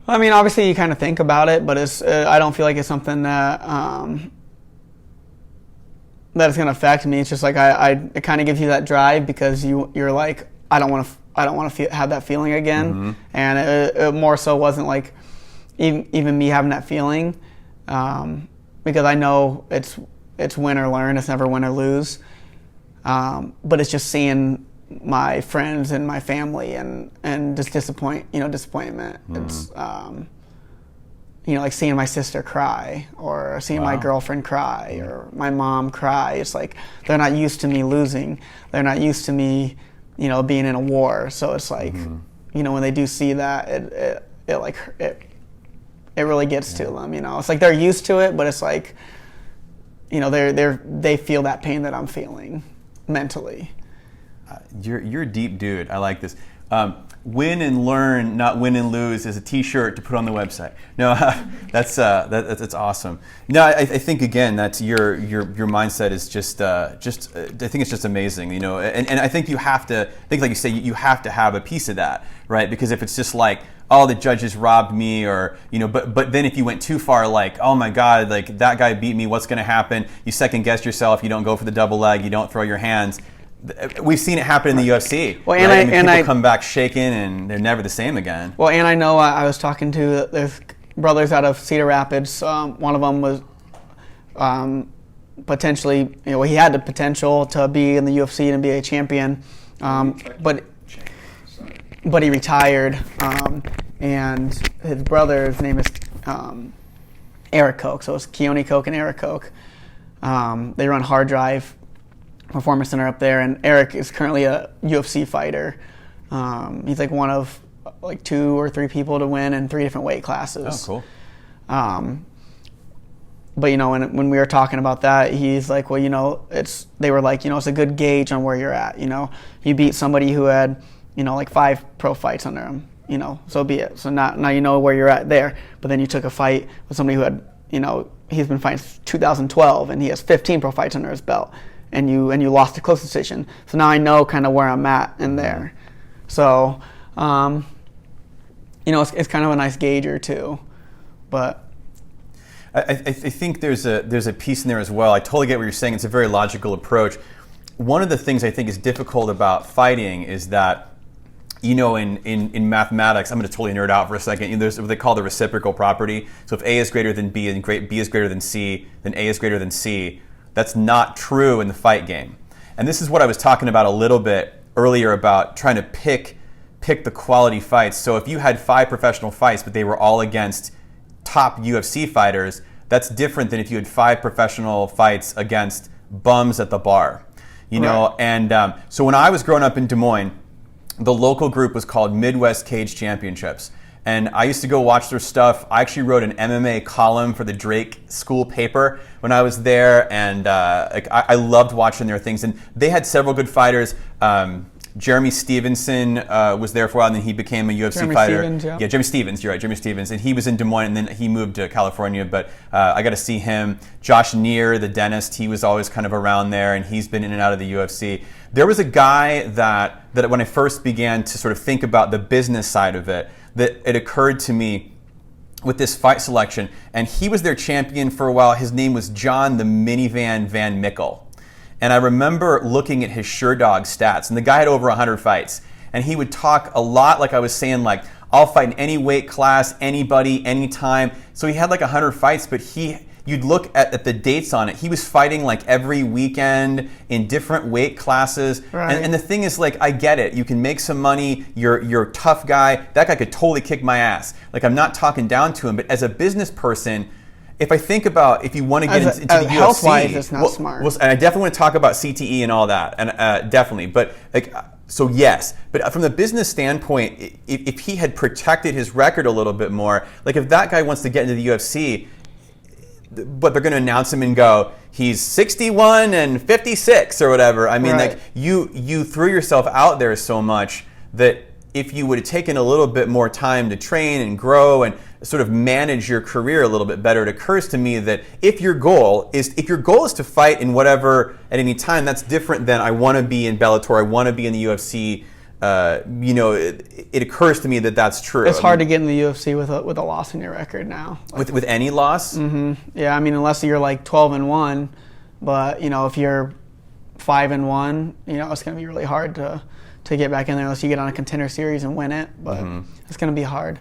I mean, obviously you kind of think about it, but it's I don't feel like it's something that that it's gonna affect me. It's just like it kind of gives you that drive because you're like I don't want to have that feeling again, and it more so wasn't like even me having that feeling because I know it's win or learn, it's never win or lose, but it's just seeing my friends and my family and just disappointment. It's like seeing my sister cry or seeing my girlfriend cry or my mom cry. It's like they're not used to me losing. They're not used to me, being in a war. So it's like, when they do see that, it really gets to them. It's like they're used to it, but it's like, they feel that pain that I'm feeling mentally. You're a deep dude. I like this. Win and learn, not win and lose, is a T-shirt to put on the website. No, that's awesome. No, I think again that's your mindset is just I think it's just amazing. And I think you have to think, like you say, you have to have a piece of that, right? Because if it's just like, oh, the judges robbed me, or but then if you went too far, like, oh my God, like that guy beat me, what's going to happen? You second guess yourself. You don't go for the double leg. You don't throw your hands. We've seen it happen in the UFC. Well, and right? People come back shaken, and they're never the same again. Well, and I know I was talking to there's brothers out of Cedar Rapids. One of them was potentially, he had the potential to be in the UFC and be a champion, but he retired. And his brother's name is Eric Koch, so it's Keone Koch and Eric Koch. They run Hard Drive Performance Center up there, and Eric is currently a UFC fighter. He's like one of 2 or 3 people to win in 3 different weight classes. Oh, cool. But when we were talking about that, he's like, well, they were like, it's a good gauge on where you're at. You beat somebody who had, 5 pro fights under him. So be it. So now you know where you're at there. But then you took a fight with somebody who had, he's been fighting since 2012, and he has 15 pro fights under his belt. And you lost a close decision. So now I know kind of where I'm at in there. So, it's kind of a nice gauger too. But I think there's a piece in there as well. I totally get what you're saying. It's a very logical approach. One of the things I think is difficult about fighting is that, in mathematics, I'm going to totally nerd out for a second. There's what they call the reciprocal property. So if A is greater than B and B is greater than C, then A is greater than C. That's not true in the fight game. And this is what I was talking about a little bit earlier about trying to pick the quality fights. So if you had 5 professional fights, but they were all against top UFC fighters, that's different than if you had 5 professional fights against bums at the bar. Right. And so when I was growing up in Des Moines, the local group was called Midwest Cage Championships. And I used to go watch their stuff. I actually wrote an MMA column for the Drake school paper when I was there, and I loved watching their things. And they had several good fighters. Jeremy Stevenson was there for a while, and then he became a UFC fighter. Jeremy Stevens, you're right, Jeremy Stevens. And he was in Des Moines, and then he moved to California. But I got to see him. Josh Neer, the dentist, he was always kind of around there, and he's been in and out of the UFC. There was a guy that when I first began to sort of think about the business side of it, that it occurred to me with this fight selection, and he was their champion for a while. His name was John the Minivan Van Mickle. And I remember looking at his SureDog stats, and the guy had over 100 fights. And he would talk a lot, like I was saying, like, I'll fight in any weight class, anybody, anytime. So he had like 100 fights, but you'd look at the dates on it. He was fighting like every weekend in different weight classes. Right. And the thing is, like, I get it. You can make some money. You're a tough guy. That guy could totally kick my ass. Like, I'm not talking down to him. But as a business person, if I think about if you want to get into the UFC, health-wise, it's not smart. And I definitely want to talk about CTE and all that, and definitely. But like, so yes. But from the business standpoint, if he had protected his record a little bit more, like if that guy wants to get into the UFC, but they're going to announce him and go, he's 61 and 56 or whatever. I mean, right. Like you threw yourself out there so much that if you would have taken a little bit more time to train and grow and sort of manage your career a little bit better, it occurs to me that if your goal is to fight in whatever at any time, that's different than I want to be in Bellator, I want to be in the UFC. you know, it occurs to me that that's true. It's hard to get in the UFC with a loss in your record now. With any loss? Mm-hmm. Yeah, I mean, unless you're like 12-1, but you know, if you're 5-1, you know, it's going to be really hard to get back in there unless you get on a contender series and win it. But it's going to be hard.